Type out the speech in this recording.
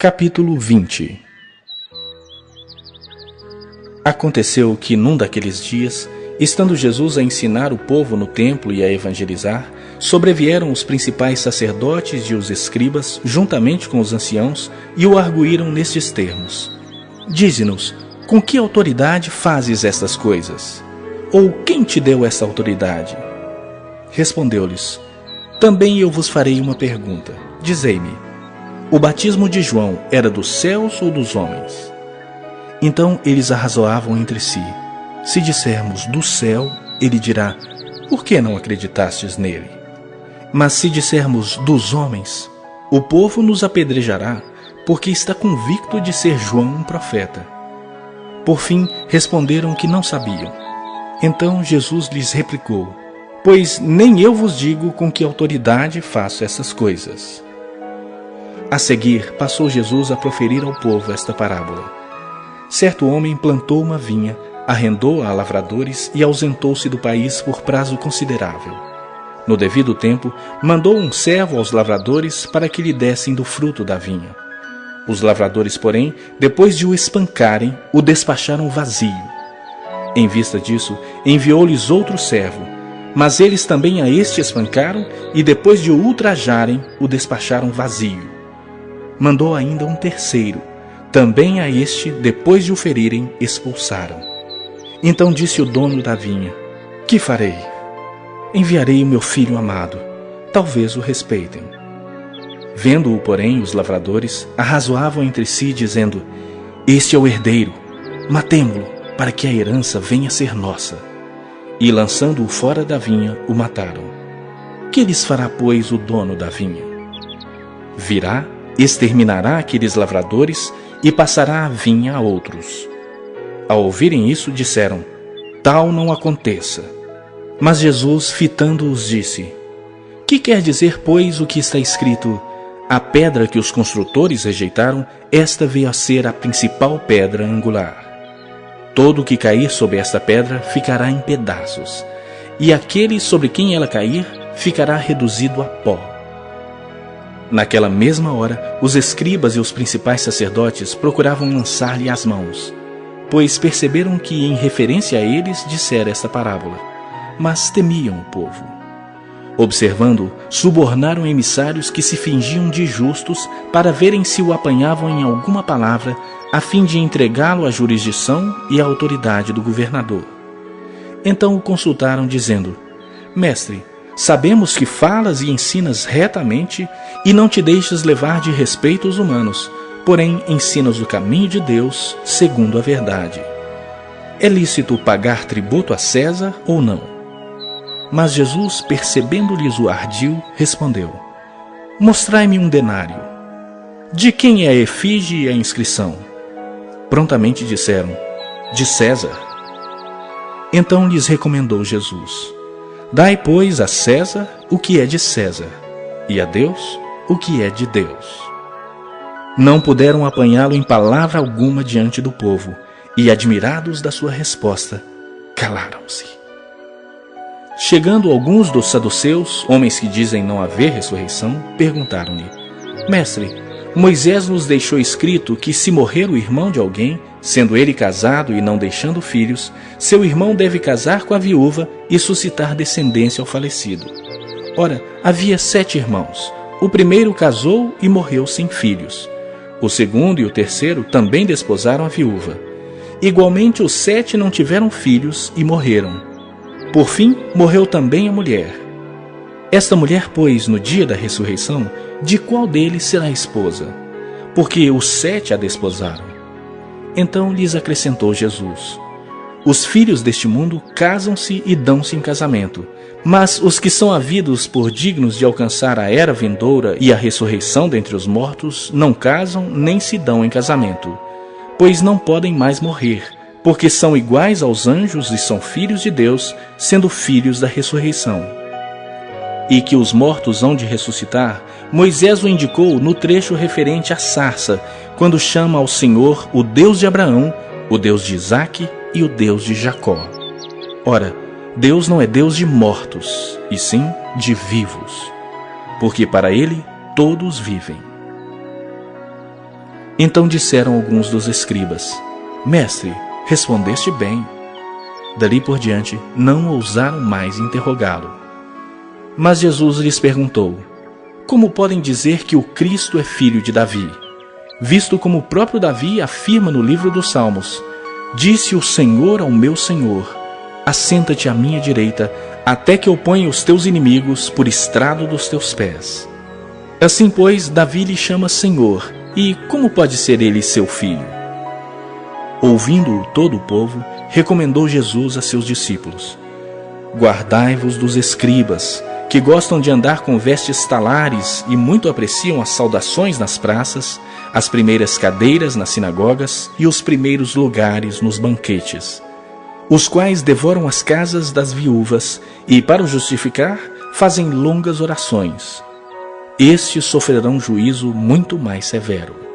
Capítulo 20. Aconteceu que num daqueles dias, estando Jesus a ensinar o povo no templo e a evangelizar, sobrevieram os principais sacerdotes e os escribas, juntamente com os anciãos, e o arguíram nestes termos: Dize-nos, com que autoridade fazes estas coisas? Ou quem te deu essa autoridade? Respondeu-lhes: Também eu vos farei uma pergunta. Dizei-me, o batismo de João era dos céus ou dos homens? Então eles arrazoavam entre si. Se dissermos do céu, ele dirá: Por que não acreditastes nele? Mas se dissermos dos homens, o povo nos apedrejará, porque está convicto de ser João um profeta. Por fim, responderam que não sabiam. Então Jesus lhes replicou: Pois nem eu vos digo com que autoridade faço essas coisas. A seguir, passou Jesus a proferir ao povo esta parábola. Certo homem plantou uma vinha, arrendou-a a lavradores e ausentou-se do país por prazo considerável. No devido tempo, mandou um servo aos lavradores para que lhe dessem do fruto da vinha. Os lavradores, porém, depois de o espancarem, o despacharam vazio. Em vista disso, enviou-lhes outro servo, mas eles também a este espancaram e, depois de o ultrajarem, o despacharam vazio. Mandou ainda um terceiro, também a este, depois de o ferirem, expulsaram. Então disse o dono da vinha: Que farei? Enviarei o meu filho amado, talvez o respeitem. Vendo-o, porém, os lavradores arrazoavam entre si, dizendo: Este é o herdeiro, matemo-lo, para que a herança venha a ser nossa. E, lançando-o fora da vinha, o mataram. Que lhes fará, pois, o dono da vinha? Virá, exterminará aqueles lavradores e passará a vinha a outros. Ao ouvirem isso, disseram: Tal não aconteça. Mas Jesus, fitando-os, disse: Que quer dizer, pois, o que está escrito: A pedra que os construtores rejeitaram, esta veio a ser a principal pedra angular. Todo o que cair sobre esta pedra ficará em pedaços, e aquele sobre quem ela cair ficará reduzido a pó. Naquela mesma hora, os escribas e os principais sacerdotes procuravam lançar-lhe as mãos, pois perceberam que, em referência a eles, dissera esta parábola, mas temiam o povo. Observando-o, subornaram emissários que se fingiam de justos para verem se o apanhavam em alguma palavra, a fim de entregá-lo à jurisdição e à autoridade do governador. Então o consultaram, dizendo: Mestre, sabemos que falas e ensinas retamente e não te deixas levar de respeitos humanos, porém ensinas o caminho de Deus segundo a verdade. É lícito pagar tributo a César ou não? Mas Jesus, percebendo-lhes o ardil, respondeu: Mostrai-me um denário. De quem é a efígie e a inscrição? Prontamente disseram: De César. Então lhes recomendou Jesus: Dai, pois, a César o que é de César, e a Deus o que é de Deus. Não puderam apanhá-lo em palavra alguma diante do povo, e, admirados da sua resposta, calaram-se. Chegando alguns dos saduceus, homens que dizem não haver ressurreição, perguntaram-lhe: Mestre, Moisés nos deixou escrito que, se morrer o irmão de alguém, sendo ele casado e não deixando filhos, seu irmão deve casar com a viúva e suscitar descendência ao falecido. Ora, havia 7 irmãos. O primeiro casou e morreu sem filhos. O segundo e o terceiro também desposaram a viúva. Igualmente, os 7 não tiveram filhos e morreram. Por fim, morreu também a mulher. Esta mulher, pois, no dia da ressurreição, de qual deles será esposa? Porque os 7 a desposaram. Então lhes acrescentou Jesus: Os filhos deste mundo casam-se e dão-se em casamento, mas os que são havidos por dignos de alcançar a era vindoura e a ressurreição dentre os mortos não casam nem se dão em casamento, pois não podem mais morrer, porque são iguais aos anjos e são filhos de Deus, sendo filhos da ressurreição. E que os mortos hão de ressuscitar, Moisés o indicou no trecho referente à sarça, quando chama ao Senhor o Deus de Abraão, o Deus de Isaque e o Deus de Jacó. Ora, Deus não é Deus de mortos, e sim de vivos, porque para ele todos vivem. Então disseram alguns dos escribas: Mestre, respondeste bem. Dali por diante, não ousaram mais interrogá-lo. Mas Jesus lhes perguntou: Como podem dizer que o Cristo é filho de Davi? Visto como o próprio Davi afirma no livro dos Salmos: Disse o Senhor ao meu Senhor: Assenta-te à minha direita, até que eu ponha os teus inimigos por estrado dos teus pés. Assim, pois, Davi lhe chama Senhor, e como pode ser ele seu filho? Ouvindo-o todo o povo, recomendou Jesus a seus discípulos: Guardai-vos dos escribas, que gostam de andar com vestes talares e muito apreciam as saudações nas praças, as primeiras cadeiras nas sinagogas e os primeiros lugares nos banquetes, os quais devoram as casas das viúvas e, para o justificar, fazem longas orações. Estes sofrerão juízo muito mais severo.